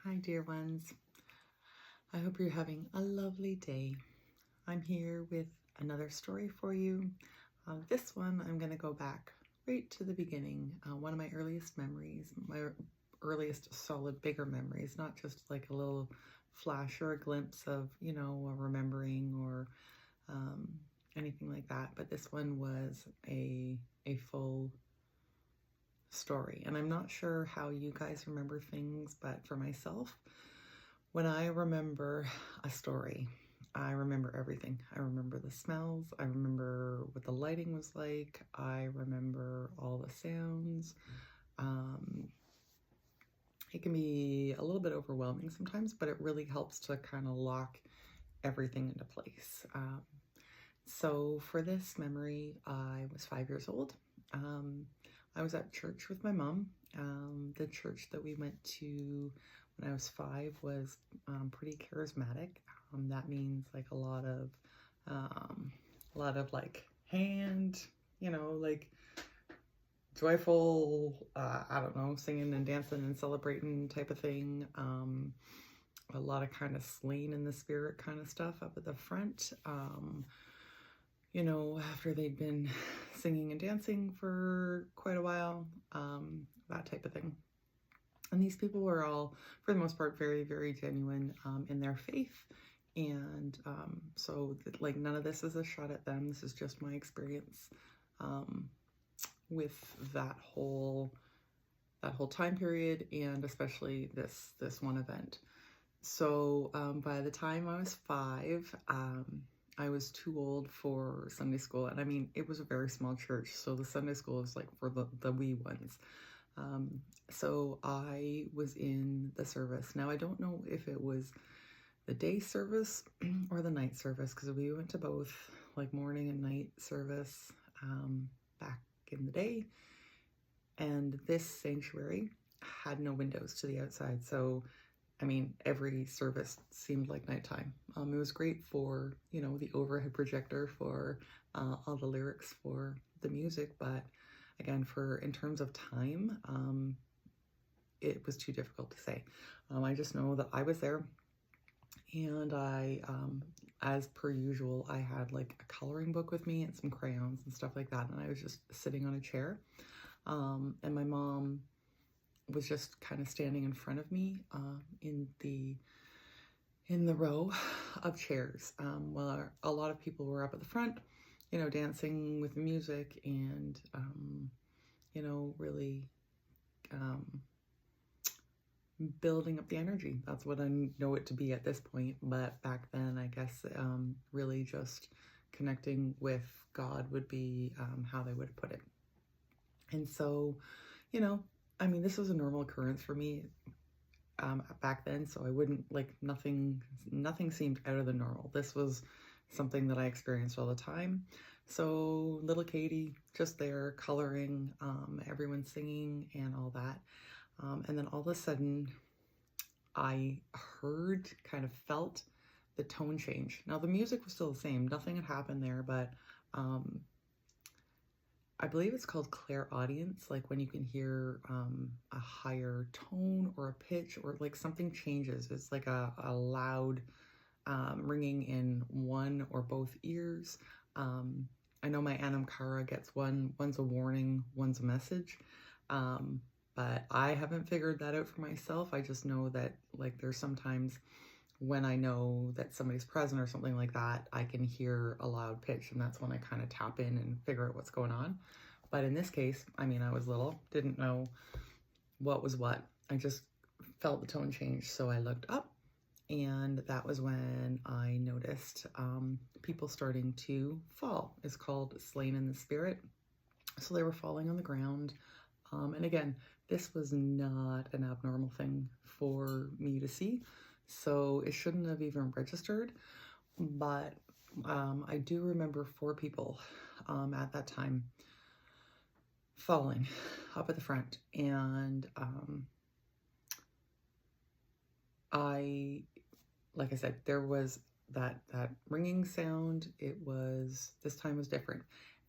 Hi, dear ones. I hope you're having a lovely day. I'm here with another story for you. This one, I'm going to go back right to the beginning. One of my earliest memories, my earliest solid, bigger memories, not just like a little flash or a glimpse of, a remembering or anything like that. But this one was a full story. And I'm not sure how you guys remember things, but for myself, when I remember a story, I remember everything. I remember the smells. I remember what the lighting was like. I remember all the sounds. It can be a little bit overwhelming sometimes, but it really helps to kind of lock everything into place. So for this memory, I was 5 years old. I was at church with my mom. The church that we went to when I was 5 was pretty charismatic. That means like a lot of like hand, like joyful, I don't know, singing and dancing and celebrating type of thing. A lot of kind of slain in the spirit kind of stuff up at the front. After they'd been singing and dancing for quite a while, that type of thing. And these people were all, for the most part, very, very genuine in their faith. And so, like, none of this is a shot at them. This is just my experience with that whole time period, and especially this one event. So by the time I was 5, I was too old for Sunday school. And I mean, it was a very small church, so the Sunday school was like for the wee ones. So I was in the service. Now, I don't know if it was the day service or the night service, because we went to both, like morning and night service back in the day. And this sanctuary had no windows to the outside. So, I mean, every service seemed like nighttime. It was great for, the overhead projector for all the lyrics for the music. But again, in terms of time, it was too difficult to say. I just know that I was there, and I, as per usual, I had like a coloring book with me and some crayons and stuff like that. And I was just sitting on a chair. And my mom was just kind of standing in front of me in the row of chairs, while a lot of people were up at the front, dancing with the music and really building up the energy. That's what I know it to be at this point. But back then, I guess really just connecting with God would be how they would put it. And so, I mean, this was a normal occurrence for me back then, so I wouldn't, like, nothing seemed out of the normal. This was something that I experienced all the time. So little Katie just there coloring, everyone singing and all that. And then all of a sudden I kind of felt the tone change. Now the music was still the same, nothing had happened there, but I believe it's called clairaudience, like when you can hear a higher tone or a pitch, or like something changes. It's like a loud ringing in one or both ears. I know my Anam gets one's a warning, one's a message. But I haven't figured that out for myself. I just know that, like, there's sometimes when I know that somebody's present or something like that, I can hear a loud pitch, and that's when I kind of tap in and figure out what's going on. But in this case, I mean, I was little, didn't know what was what. I just felt the tone change, so I looked up, and that was when I noticed people starting to fall. It's called slain in the spirit. So they were falling on the ground. And again, this was not an abnormal thing for me to see, so it shouldn't have even registered. But I do remember 4 people at that time falling up at the front, and like I said, there was that ringing sound. This time was different,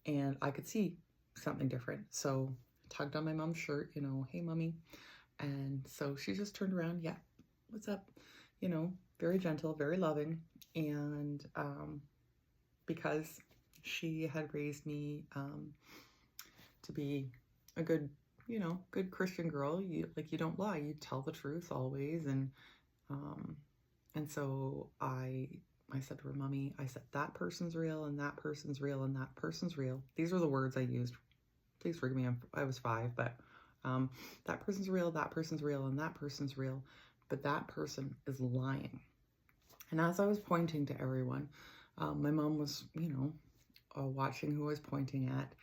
and I could see something different. So tugged on my mom's shirt, hey mommy. And so she just turned around. Yeah, what's up? You know, very gentle, very loving. And because she had raised me to be a good, good Christian girl, you don't lie, you tell the truth always. Um, and so I said to her, Mommy, I said, that person's real and that person's real and that person's real. These were the words I used. Please forgive me, I was 5, but that person's real, that person's real, and that person's real, but that person is lying. And as I was pointing to everyone, my mom was, watching who I was pointing at.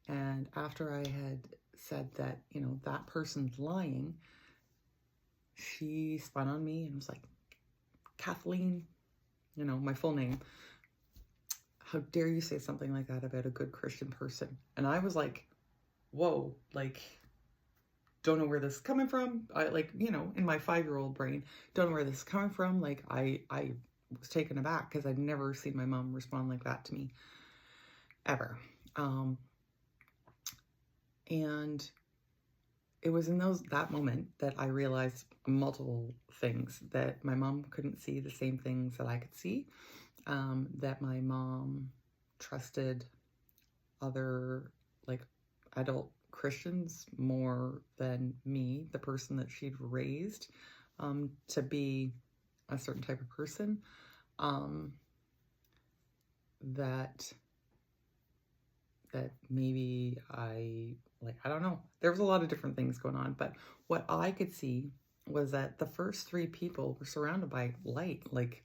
And after I had said that, that person's lying, she spun on me and was like, Kathleen, my full name, how dare you say something like that about a good Christian person? And I was like, whoa, like, don't know where this is coming from. I in my 5-year-old brain, don't know where this is coming from. Like, I was taken aback because I'd never seen my mom respond like that to me ever. And it was in that moment that I realized multiple things, that my mom couldn't see the same things that I could see, that my mom trusted other adult Christians more than me, the person that she'd raised to be a certain type of person, that maybe I don't know. There was a lot of different things going on, but what I could see was that the first 3 people were surrounded by light, like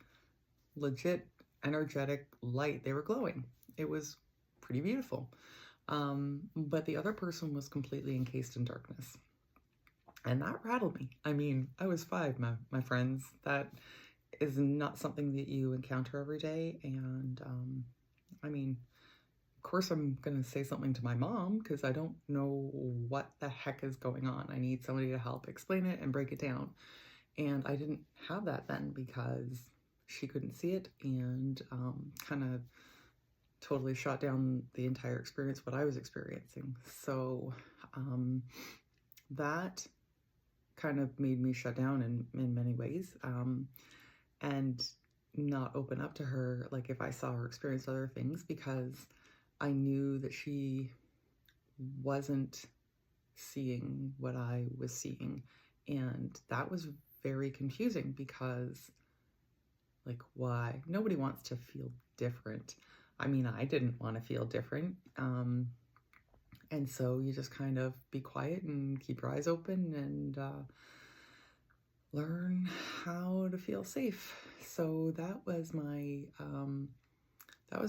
legit energetic light. They were glowing. It was pretty beautiful. But the other person was completely encased in darkness. And that rattled me. I mean, I was 5, my friends. That is not something that you encounter every day. And I mean, of course, I'm going to say something to my mom because I don't know what the heck is going on. I need somebody to help explain it and break it down. And I didn't have that then because she couldn't see it, and kind of totally shot down the entire experience, what I was experiencing. So that kind of made me shut down in many ways, and not open up to her like if I saw her experience other things, because I knew that she wasn't seeing what I was seeing. And that was very confusing because, like, why? Nobody wants to feel different. I mean, I didn't want to feel different. And so you just kind of be quiet and keep your eyes open and learn how to feel safe. So that was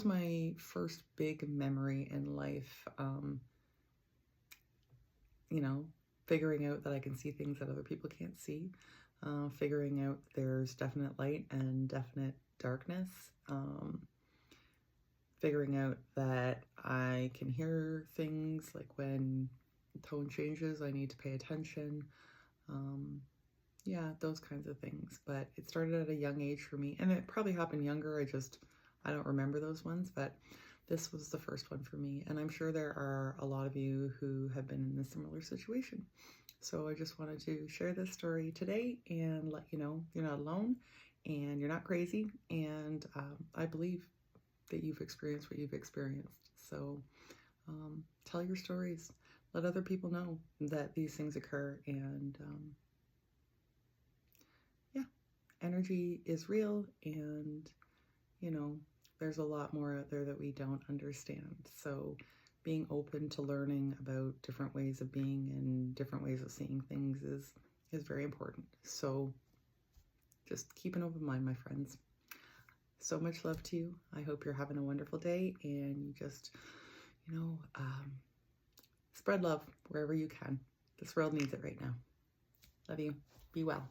my first big memory in life. Figuring out that I can see things that other people can't see. Figuring out there's definite light and definite darkness. Figuring out that I can hear things, like when the tone changes, I need to pay attention. Yeah, those kinds of things. But it started at a young age for me, and it probably happened younger. I don't remember those ones, but this was the first one for me. And I'm sure there are a lot of you who have been in a similar situation. So I just wanted to share this story today and let you know you're not alone and you're not crazy. And I believe that you've experienced what you've experienced. So tell your stories. Let other people know that these things occur. And yeah, energy is real. And, there's a lot more out there that we don't understand. So being open to learning about different ways of being and different ways of seeing things is very important. So just keep an open mind, my friends. So much love to you. I hope you're having a wonderful day, and you just, spread love wherever you can. This world needs it right now. Love you. Be well.